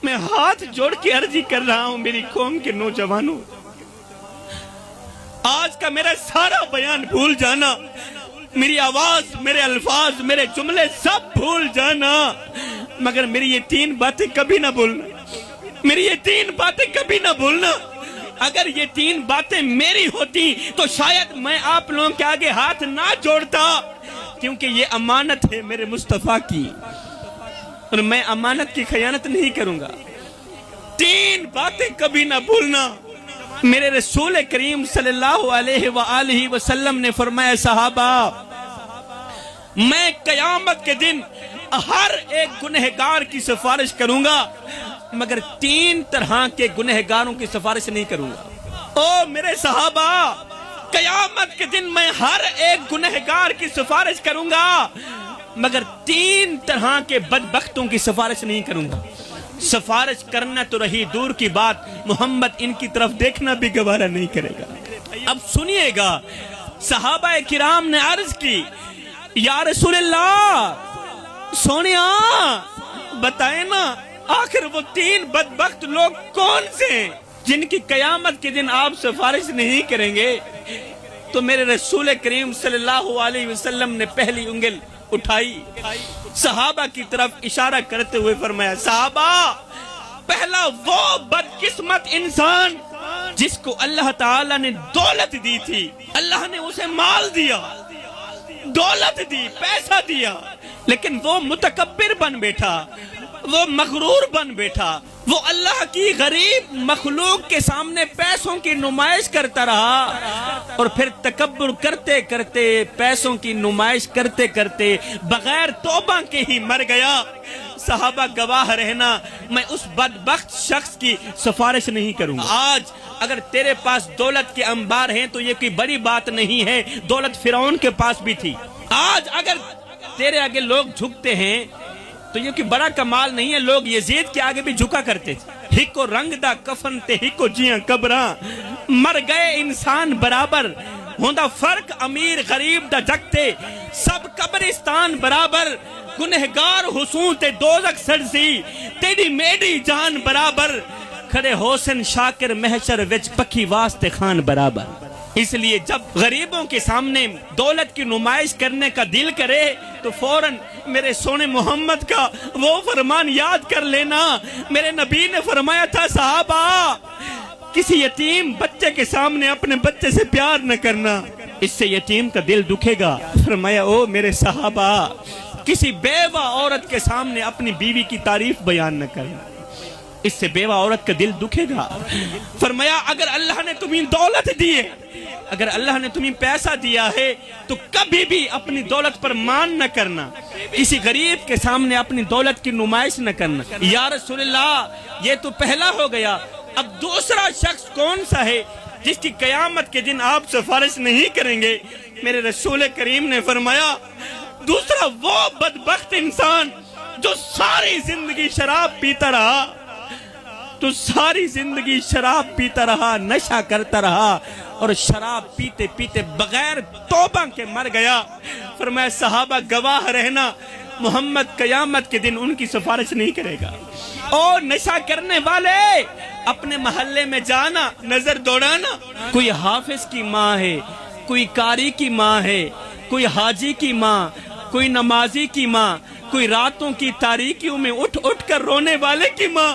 میں ہاتھ جوڑ کے عرضی کر رہا ہوں میری قوم کے نوجوانوں، آج کا میرا سارا بیان بھول جانا، میری آواز، میرے الفاظ، میرے جملے سب بھول جانا، مگر میری یہ 3 باتیں کبھی نہ بھولنا، میری یہ 3 باتیں کبھی نہ بھولنا۔ اگر یہ 3 باتیں میری ہوتی تو شاید میں آپ لوگوں کے آگے ہاتھ نہ جوڑتا، کیونکہ یہ امانت ہے میرے مصطفیٰ کی، اور میں امانت کی خیانت نہیں کروں گا۔ 3 باتیں کبھی نہ بھولنا۔ میرے رسول کریم صلی اللہ علیہ وآلہ وسلم نے فرمایا، صحابہ، میں قیامت کے دن ہر ایک گنہگار کی سفارش کروں گا، مگر 3 طرح کے گنہگاروں کی سفارش نہیں کروں گا۔ او میرے صحابہ، قیامت کے دن میں ہر ایک گنہگار کی سفارش کروں گا، مگر 3 طرح کے بدبختوں کی سفارش نہیں کروں گا۔ سفارش کرنا تو رہی دور کی بات، محمد ان کی طرف دیکھنا بھی گوارا نہیں کرے گا۔ اب سنیے گا، صحابہ کرام نے عرض کی، یا رسول اللہ، سونیا بتائیں نا، آخر وہ 3 بدبخت لوگ کون سے ہیں جن کی قیامت کے دن آپ سفارش نہیں کریں گے؟ تو میرے رسول کریم صلی اللہ علیہ وسلم نے پہلی انگل اٹھائی، صحابہ کی طرف اشارہ کرتے ہوئے فرمایا، صحابہ، پہلا وہ بدقسمت انسان جس کو اللہ تعالیٰ نے دولت دی تھی، اللہ نے اسے مال دیا، دولت دی، پیسہ دیا، لیکن وہ متکبر بن بیٹھا، وہ مغرور بن بیٹھا، وہ اللہ کی غریب مخلوق کے سامنے پیسوں کی نمائش کرتا رہا، اور پھر تکبر کرتے کرتے، پیسوں کی نمائش کرتے کرتے بغیر توبہ کے ہی مر گیا۔ صحابہ گواہ رہنا، میں اس بدبخت شخص کی سفارش نہیں کروں گا۔ آج اگر تیرے پاس دولت کے انبار ہیں تو یہ کوئی بڑی بات نہیں ہے، دولت فرعون کے پاس بھی تھی۔ آج اگر تیرے آگے لوگ جھکتے ہیں تو یہ کوئی بڑا کمال نہیں ہے، لوگ یزید کے آگے بھی جھکا کرتے تھے۔ ہکو رنگ دا کفن تے ہکو جیاں قبراں، مر گئے انسان برابر، ہوندا فرق امیر غریب دا جگتے، سب قبرستان برابر، گنہگار حسون تے دوزخ سڑسی، تیری میری جان برابر، کھڑے حسن شاکر محشر وچ پکھی واسطے خان برابر۔ اس لیے جب غریبوں کے سامنے دولت کی نمائش کرنے کا دل کرے تو فوراً میرے سونے محمد کا وہ فرمان یاد کر لینا۔ میرے نبی نے فرمایا تھا، صحابہ، کسی یتیم بچے کے سامنے اپنے بچے سے پیار نہ کرنا، اس سے یتیم کا دل دکھے گا۔ فرمایا، او میرے صحابہ، کسی بیوہ عورت کے سامنے اپنی بیوی کی تعریف بیان نہ کرنا، اس سے بیوہ عورت کا دل دکھے گا۔ فرمایا، اگر اللہ نے تمہیں دولت دی ہے، اگر اللہ نے تمہیں پیسہ دیا ہے تو کبھی بھی اپنی دولت پر مان نہ کرنا، کسی غریب کے سامنے اپنی دولت کی نمائش نہ کرنا۔ یا رسول اللہ، یہ تو پہلا ہو گیا، اب دوسرا شخص کون سا ہے جس کی قیامت کے دن آپ سفارش نہیں کریں گے؟ میرے رسول کریم نے فرمایا، دوسرا وہ بدبخت انسان جو ساری زندگی شراب پیتا رہا، تو ساری زندگی شراب پیتا رہا، نشہ کرتا رہا، اور شراب پیتے پیتے بغیر توبہ کے مر گیا۔ فرمایا، صحابہ گواہ رہنا، محمد قیامت کے دن ان کی سفارش نہیں کرے گا۔ اور نشہ کرنے والے اپنے محلے میں جانا، نظر دوڑانا، کوئی حافظ کی ماں ہے، کوئی قاری کی ماں ہے، کوئی حاجی کی ماں، کوئی نمازی کی ماں، کوئی راتوں کی تاریکیوں میں اٹھ اٹھ کر رونے والے کی ماں،